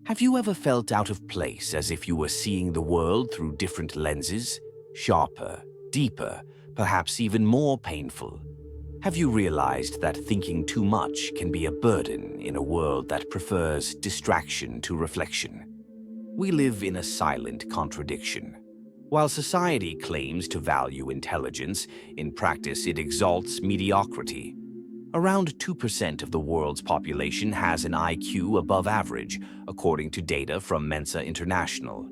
Have you ever felt out of place, as if you were seeing the world through different lenses? Sharper, deeper, perhaps even more painful? Have you realized that thinking too much can be a burden in a world that prefers distraction to reflection? We live in a silent contradiction. While society claims to value intelligence, in practice it exalts mediocrity. Around 2% of the world's population has an IQ above average, according to data from Mensa International.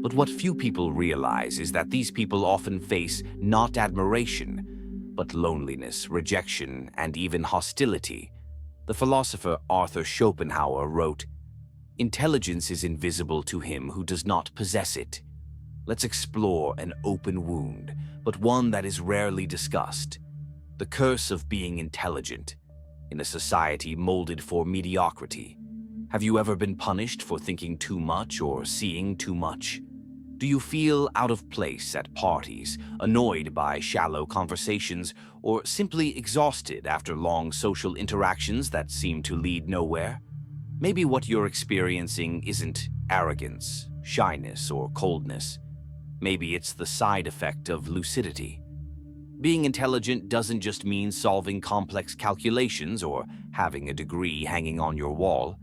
But what few people realize is that these people often face not admiration, but loneliness, rejection, and even hostility. The philosopher Arthur Schopenhauer wrote, "Intelligence is invisible to him who does not possess it." Let's explore an open wound, but one that is rarely discussed. The curse of being intelligent in a society molded for mediocrity. Have you ever been punished for thinking too much or seeing too much? Do you feel out of place at parties, annoyed by shallow conversations, or simply exhausted after long social interactions that seem to lead nowhere? Maybe what you're experiencing isn't arrogance, shyness, or coldness. Maybe it's the side effect of lucidity. Being intelligent doesn't just mean solving complex calculations or having a degree hanging on your wall.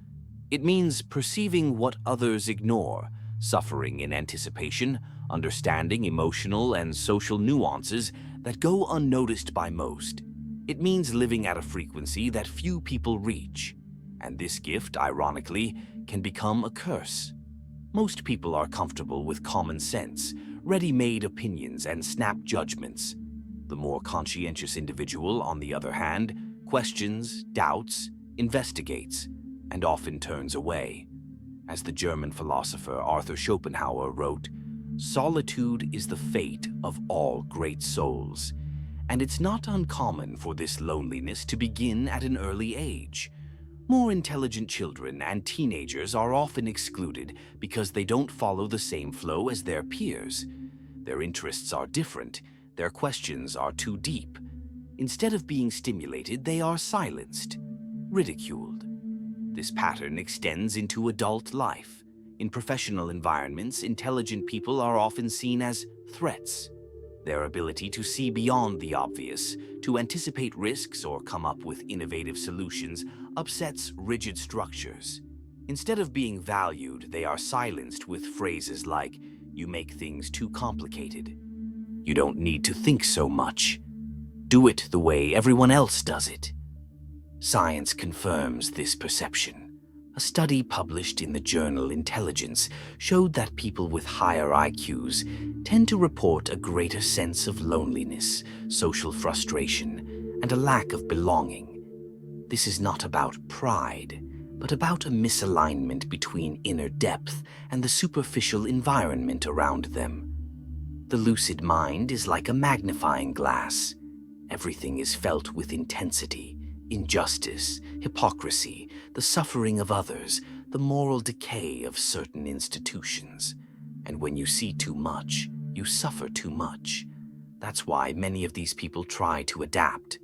It means perceiving what others ignore, suffering in anticipation, understanding emotional and social nuances that go unnoticed by most. It means living at a frequency that few people reach. And this gift, ironically, can become a curse. Most people are comfortable with common sense, ready-made opinions, and snap judgments. The more conscientious individual, on the other hand, questions, doubts, investigates, and often turns away. As the German philosopher Arthur Schopenhauer wrote, "Solitude is the fate of all great souls." And it's not uncommon for this loneliness to begin at an early age. More intelligent children and teenagers are often excluded because they don't follow the same flow as their peers. Their interests are different. Their questions are too deep. Instead of being stimulated, they are silenced, ridiculed. This pattern extends into adult life. In professional environments, intelligent people are often seen as threats. Their ability to see beyond the obvious, to anticipate risks or come up with innovative solutions, upsets rigid structures. Instead of being valued, they are silenced with phrases like, "You make things too complicated." "You don't need to think so much. Do it the way everyone else does it." Science confirms this perception. A study published in the journal Intelligence showed that people with higher IQs tend to report a greater sense of loneliness, social frustration, and a lack of belonging. This is not about pride, but about a misalignment between inner depth and the superficial environment around them. The lucid mind is like a magnifying glass. Everything is felt with intensity. Injustice, hypocrisy, the suffering of others, the moral decay of certain institutions. And when you see too much, you suffer too much. That's why many of these people try to adapt.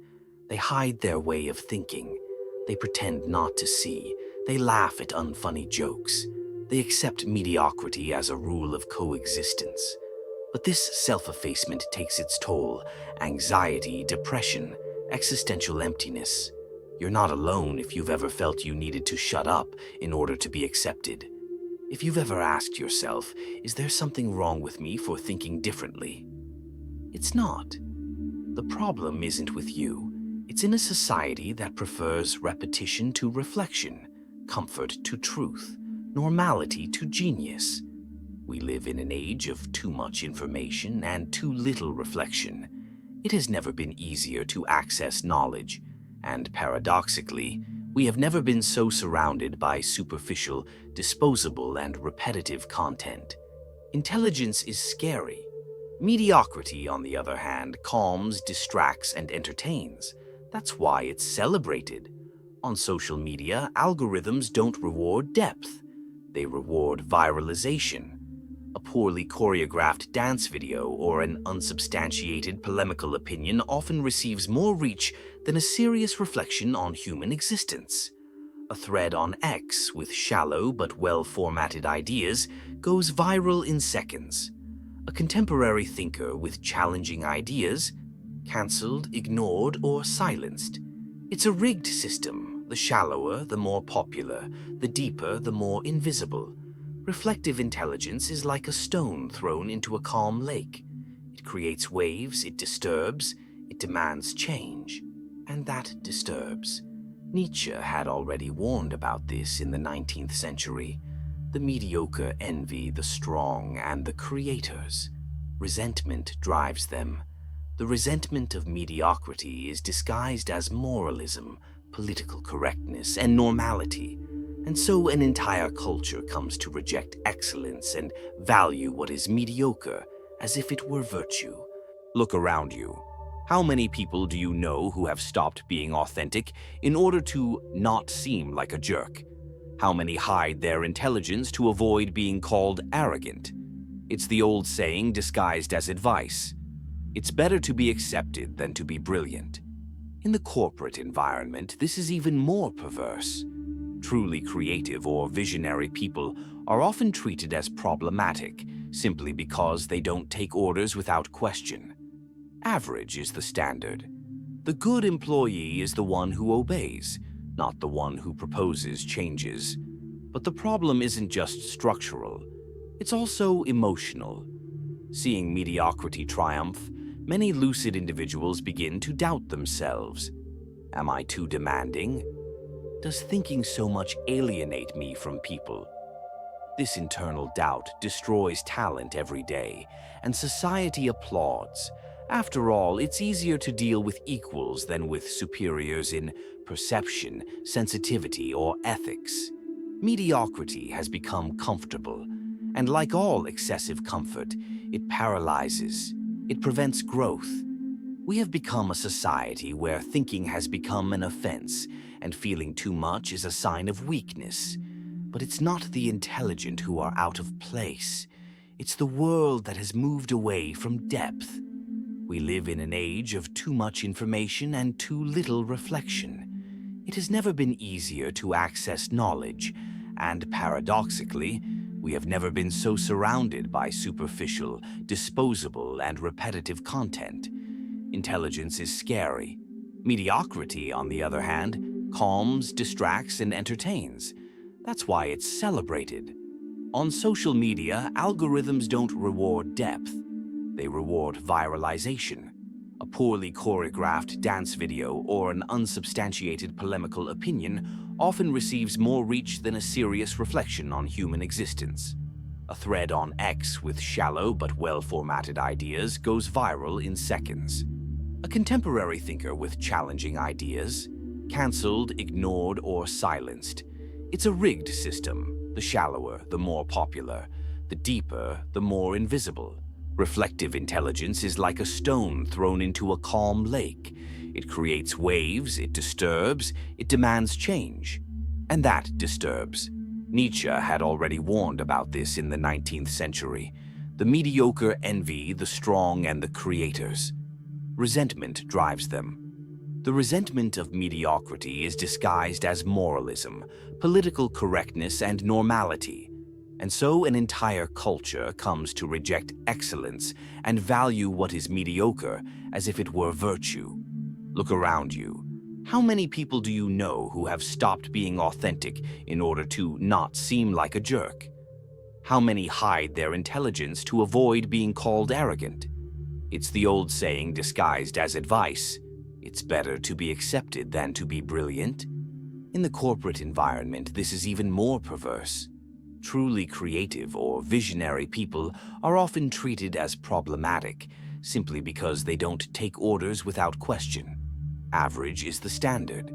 They hide their way of thinking. They pretend not to see. They laugh at unfunny jokes. They accept mediocrity as a rule of coexistence. But this self-effacement takes its toll: anxiety, depression, existential emptiness. You're not alone if you've ever felt you needed to shut up in order to be accepted. If you've ever asked yourself, "Is there something wrong with me for thinking differently?" It's not. The problem isn't with you. It's in a society that prefers repetition to reflection, comfort to truth, normality to genius. We live in an age of too much information and too little reflection. It has never been easier to access knowledge, and paradoxically, we have never been so surrounded by superficial, disposable, and repetitive content. Intelligence is scary. Mediocrity, on the other hand, calms, distracts, and entertains. That's why it's celebrated. On social media, algorithms don't reward depth. They reward viralization. A poorly choreographed dance video or an unsubstantiated polemical opinion often receives more reach than a serious reflection on human existence. A thread on X with shallow but well-formatted ideas goes viral in seconds. A contemporary thinker with challenging ideas, cancelled, ignored, or silenced. It's a rigged system. The shallower, the more popular. The deeper, the more invisible. Reflective intelligence is like a stone thrown into a calm lake. It creates waves, it disturbs, it demands change. And that disturbs. Nietzsche had already warned about this in the 19th century. The mediocre envy the strong and the creators. Resentment drives them. The resentment of mediocrity is disguised as moralism, political correctness, and normality. And so an entire culture comes to reject excellence and value what is mediocre as if it were virtue. Look around you. How many people do you know who have stopped being authentic in order to not seem like a jerk? How many hide their intelligence to avoid being called arrogant? It's the old saying disguised as advice. It's better to be accepted than to be brilliant. In the corporate environment, this is even more perverse. Truly creative or visionary people are often treated as problematic simply because they don't take orders without question. Average is the standard. The good employee is the one who obeys, not the one who proposes changes. But the problem isn't just structural, it's also emotional. Seeing mediocrity triumph, many lucid individuals begin to doubt themselves. Am I too demanding? Does thinking so much alienate me from people? This internal doubt destroys talent every day, and society applauds. After all, it's easier to deal with equals than with superiors in perception, sensitivity, or ethics. Mediocrity has become comfortable, and like all excessive comfort, it paralyzes. It prevents growth. We have become a society where thinking has become an offense, and feeling too much is a sign of weakness. But it's not the intelligent who are out of place. It's the world that has moved away from depth. We live in an age of too much information and too little reflection. It has never been easier to access knowledge, and paradoxically, we have never been so surrounded by superficial, disposable, and repetitive content. Intelligence is scary. Mediocrity, on the other hand, calms, distracts, and entertains. That's why it's celebrated. On social media, algorithms don't reward depth. They reward viralization. A poorly choreographed dance video or an unsubstantiated polemical opinion often receives more reach than a serious reflection on human existence. A thread on X with shallow but well-formatted ideas goes viral in seconds. A contemporary thinker with challenging ideas, cancelled, ignored, or silenced. It's a rigged system. The shallower, the more popular. The deeper, the more invisible. Reflective intelligence is like a stone thrown into a calm lake. It creates waves, it disturbs, it demands change. And that disturbs. Nietzsche had already warned about this in the 19th century. The mediocre envy the strong and the creators. Resentment drives them. The resentment of mediocrity is disguised as moralism, political correctness, and normality. And so an entire culture comes to reject excellence and value what is mediocre as if it were virtue. Look around you. How many people do you know who have stopped being authentic in order to not seem like a jerk? How many hide their intelligence to avoid being called arrogant? It's the old saying disguised as advice. It's better to be accepted than to be brilliant. In the corporate environment, this is even more perverse. Truly creative or visionary people are often treated as problematic simply because they don't take orders without question. Average is the standard.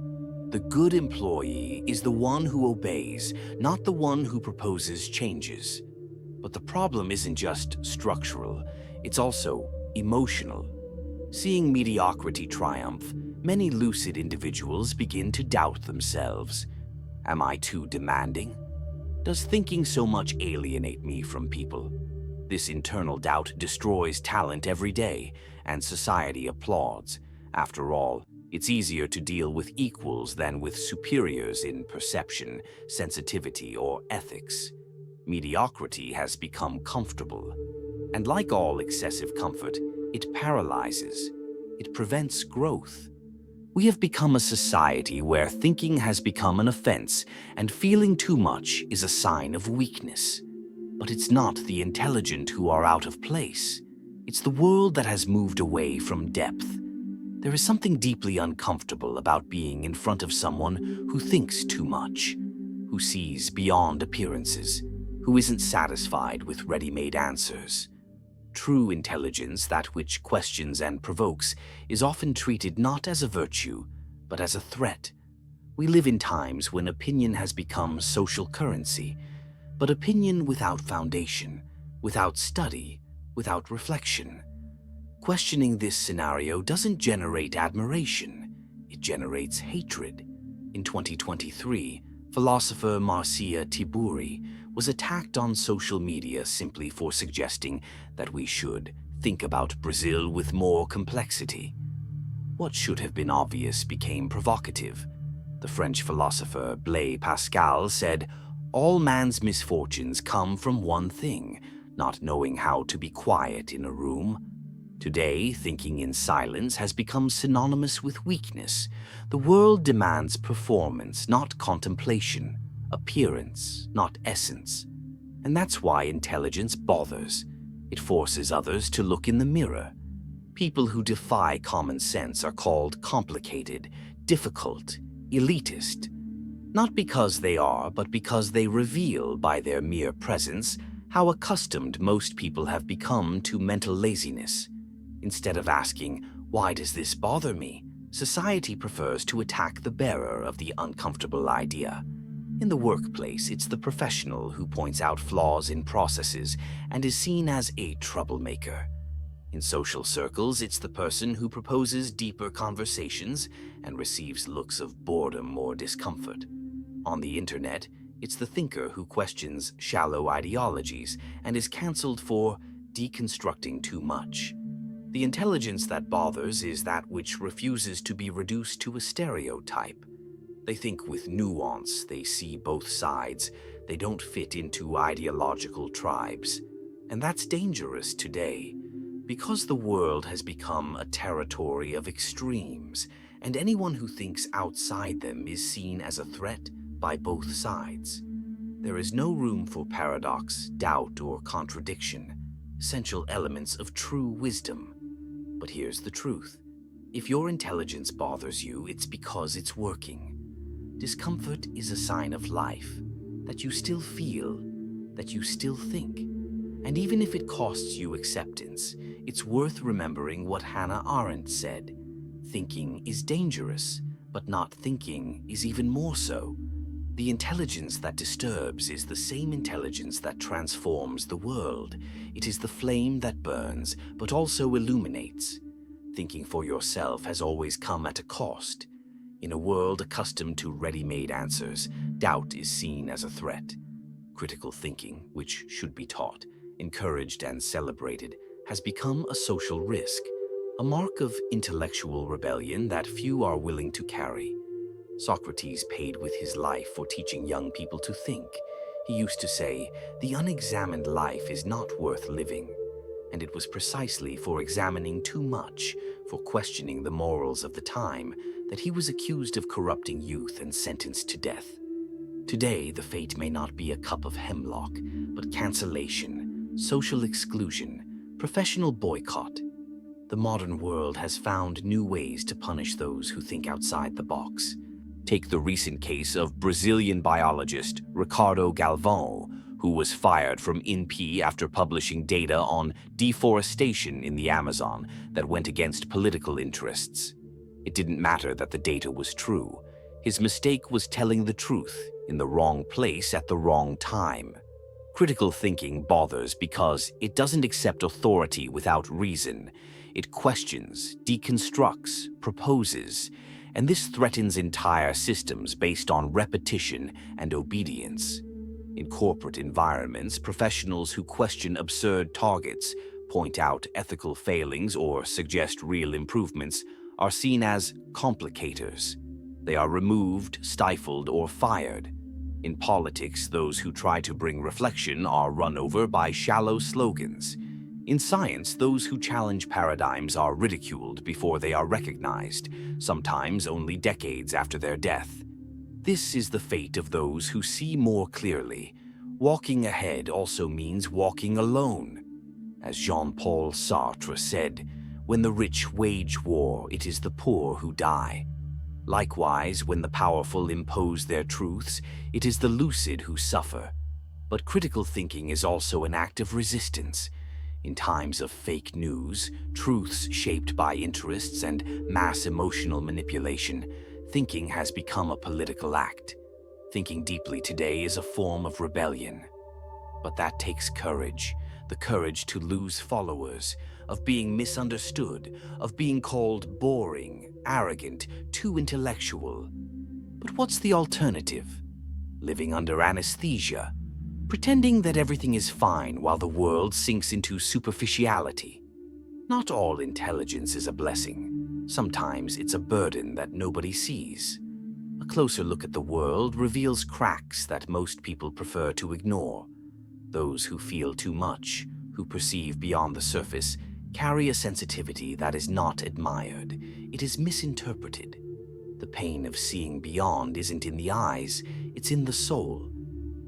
The good employee is the one who obeys, not the one who proposes changes. But the problem isn't just structural, it's also emotional. Seeing mediocrity triumph, many lucid individuals begin to doubt themselves. Am I too demanding? Does thinking so much alienate me from people? This internal doubt destroys talent every day, and society applauds. After all, It's easier to deal with equals than with superiors in perception, sensitivity, or ethics. Mediocrity has become comfortable. And like all excessive comfort, it paralyzes. It prevents growth. We have become a society where thinking has become an offense and feeling too much is a sign of weakness. But it's not the intelligent who are out of place. It's the world that has moved away from depth. There is something deeply uncomfortable about being in front of someone who thinks too much, who sees beyond appearances, who isn't satisfied with ready-made answers. True intelligence, that which questions and provokes, is often treated not as a virtue, but as a threat. We live in times when opinion has become social currency, but opinion without foundation, without study, without reflection. Questioning this scenario doesn't generate admiration, it generates hatred. In 2023, philosopher Marcia Tiburi was attacked on social media simply for suggesting that we should think about Brazil with more complexity. What should have been obvious became provocative. The French philosopher Blaise Pascal said, "All man's misfortunes come from one thing, not knowing how to be quiet in a room." Today, thinking in silence has become synonymous with weakness. The world demands performance, not contemplation, appearance, not essence. And that's why intelligence bothers. It forces others to look in the mirror. People who defy common sense are called complicated, difficult, elitist. Not because they are, but because they reveal by their mere presence how accustomed most people have become to mental laziness. Instead of asking, "Why does this bother me?" society prefers to attack the bearer of the uncomfortable idea. In the workplace, it's the professional who points out flaws in processes and is seen as a troublemaker. In social circles, it's the person who proposes deeper conversations and receives looks of boredom or discomfort. On the internet, it's the thinker who questions shallow ideologies and is cancelled for deconstructing too much. The intelligence that bothers is that which refuses to be reduced to a stereotype. They think with nuance, they see both sides, they don't fit into ideological tribes. And that's dangerous today, because the world has become a territory of extremes, and anyone who thinks outside them is seen as a threat by both sides. There is no room for paradox, doubt, or contradiction, essential elements of true wisdom. But here's the truth. If your intelligence bothers you, it's because it's working. Discomfort is a sign of life, that you still feel, that you still think. And even if it costs you acceptance, it's worth remembering what Hannah Arendt said. Thinking is dangerous, but not thinking is even more so. The intelligence that disturbs is the same intelligence that transforms the world. It is the flame that burns, but also illuminates. Thinking for yourself has always come at a cost. In a world accustomed to ready-made answers, doubt is seen as a threat. Critical thinking, which should be taught, encouraged, and celebrated, has become a social risk, a mark of intellectual rebellion that few are willing to carry. Socrates paid with his life for teaching young people to think. He used to say, "The unexamined life is not worth living." And it was precisely for examining too much, for questioning the morals of the time, that he was accused of corrupting youth and sentenced to death. Today, the fate may not be a cup of hemlock, but cancellation, social exclusion, professional boycott. The modern world has found new ways to punish those who think outside the box. Take the recent case of Brazilian biologist Ricardo Galvão, who was fired from INPE after publishing data on deforestation in the Amazon that went against political interests. It didn't matter that the data was true. His mistake was telling the truth in the wrong place at the wrong time. Critical thinking bothers because it doesn't accept authority without reason. It questions, deconstructs, proposes, and this threatens entire systems based on repetition and obedience. In corporate environments, professionals who question absurd targets, point out ethical failings, or suggest real improvements are seen as complicators. They are removed, stifled, or fired. In politics, those who try to bring reflection are run over by shallow slogans. In science, those who challenge paradigms are ridiculed before they are recognized, sometimes only decades after their death. This is the fate of those who see more clearly. Walking ahead also means walking alone. As Jean-Paul Sartre said, "When the rich wage war, it is the poor who die." Likewise, when the powerful impose their truths, it is the lucid who suffer. But critical thinking is also an act of resistance. In times of fake news, truths shaped by interests, and mass emotional manipulation, thinking has become a political act. Thinking deeply today is a form of rebellion. But that takes courage, the courage to lose followers, of being misunderstood, of being called boring, arrogant, too intellectual. But what's the alternative? Living under anesthesia, pretending that everything is fine while the world sinks into superficiality. Not all intelligence is a blessing. Sometimes it's a burden that nobody sees. A closer look at the world reveals cracks that most people prefer to ignore. Those who feel too much, who perceive beyond the surface, carry a sensitivity that is not admired. It is misinterpreted. The pain of seeing beyond isn't in the eyes, it's in the soul.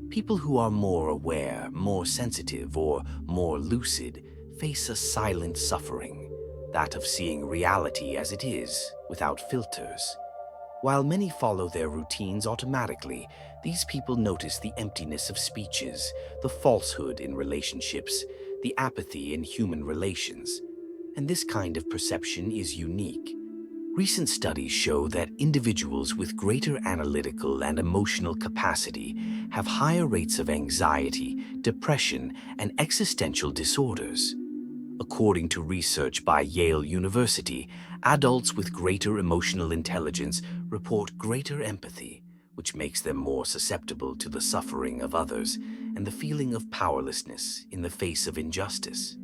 People who are more aware, more sensitive, or more lucid face a silent suffering, that of seeing reality as it is, without filters. While many follow their routines automatically, these people notice the emptiness of speeches, the falsehood in relationships, the apathy in human relations. And this kind of perception is unique. Recent studies show that individuals with greater analytical and emotional capacity have higher rates of anxiety, depression, and existential disorders. According to research by Yale University, adults with greater emotional intelligence report greater empathy, which makes them more susceptible to the suffering of others and the feeling of powerlessness in the face of injustice.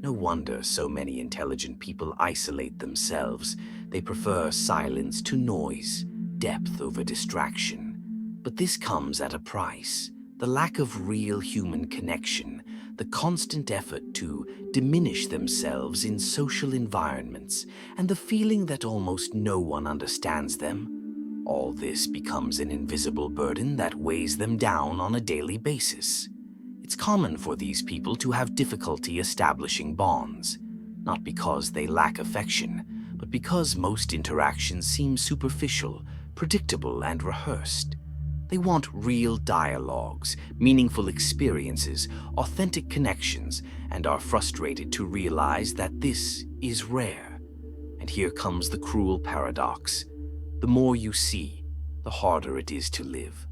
No wonder so many intelligent people isolate themselves. They prefer silence to noise, depth over distraction. But this comes at a price. The lack of real human connection, the constant effort to diminish themselves in social environments, and the feeling that almost no one understands them. All this becomes an invisible burden that weighs them down on a daily basis. It's common for these people to have difficulty establishing bonds, not because they lack affection, but because most interactions seem superficial, predictable, and rehearsed. They want real dialogues, meaningful experiences, authentic connections, and are frustrated to realize that this is rare. And here comes the cruel paradox. The more you see, the harder it is to live.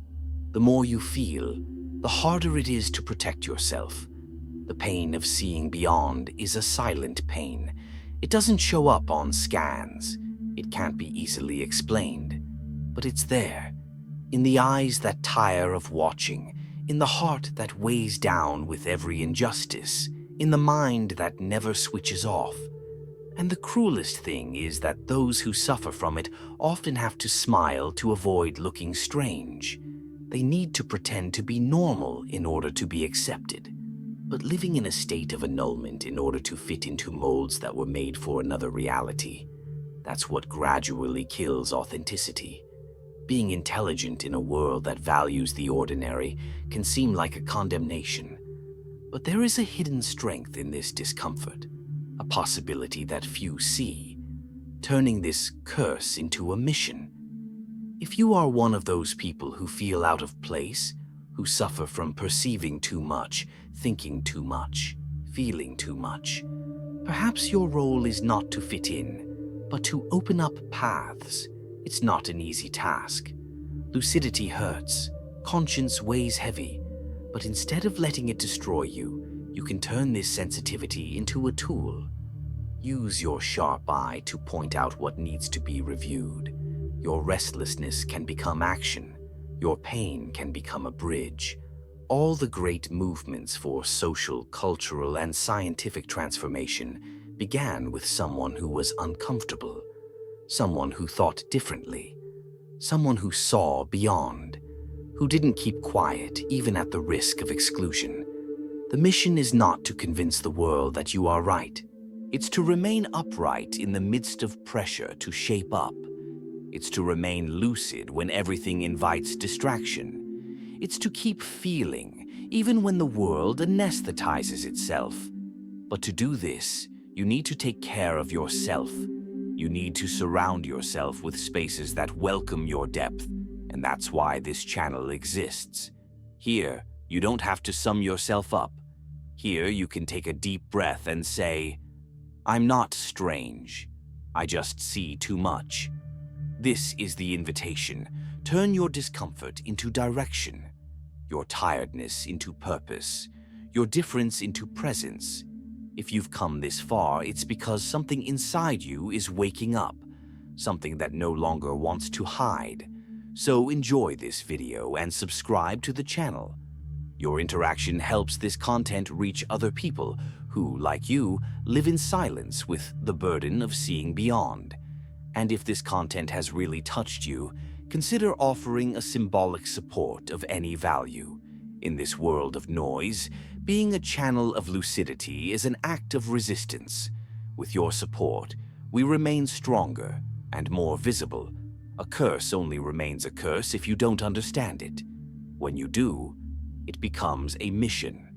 The more you feel, the harder it is to protect yourself. The pain of seeing beyond is a silent pain. It doesn't show up on scans. It can't be easily explained. But it's there, in the eyes that tire of watching, in the heart that weighs down with every injustice, in the mind that never switches off. And the cruelest thing is that those who suffer from it often have to smile to avoid looking strange. They need to pretend to be normal in order to be accepted. But living in a state of annulment in order to fit into molds that were made for another reality, that's what gradually kills authenticity. Being intelligent in a world that values the ordinary can seem like a condemnation. But there is a hidden strength in this discomfort, a possibility that few see, turning this curse into a mission. If you are one of those people who feel out of place, who suffer from perceiving too much, thinking too much, feeling too much, perhaps your role is not to fit in, but to open up paths. It's not an easy task. Lucidity hurts, conscience weighs heavy, but instead of letting it destroy you, you can turn this sensitivity into a tool. Use your sharp eye to point out what needs to be reviewed. Your restlessness can become action. Your pain can become a bridge. All the great movements for social, cultural, and scientific transformation began with someone who was uncomfortable. someone who thought differently, someone who saw beyond, who didn't keep quiet even at the risk of exclusion. The mission is not to convince the world that you are right. It's to remain upright in the midst of pressure to shape up. It's to remain lucid when everything invites distraction. It's to keep feeling, even when the world anesthetizes itself. But to do this, you need to take care of yourself. You need to surround yourself with spaces that welcome your depth, and that's why this channel exists. Here, you don't have to sum yourself up. Here, you can take a deep breath and say, "I'm not strange. I just see too much." This is the invitation. Turn your discomfort into direction, your tiredness into purpose, your difference into presence. If you've come this far, it's because something inside you is waking up, something that no longer wants to hide. So enjoy this video and subscribe to the channel. Your interaction helps this content reach other people who, like you, live in silence with the burden of seeing beyond. And if this content has really touched you, consider offering a symbolic support of any value. In this world of noise, being a channel of lucidity is an act of resistance. With your support, we remain stronger and more visible. A curse only remains a curse if you don't understand it. When you do, it becomes a mission.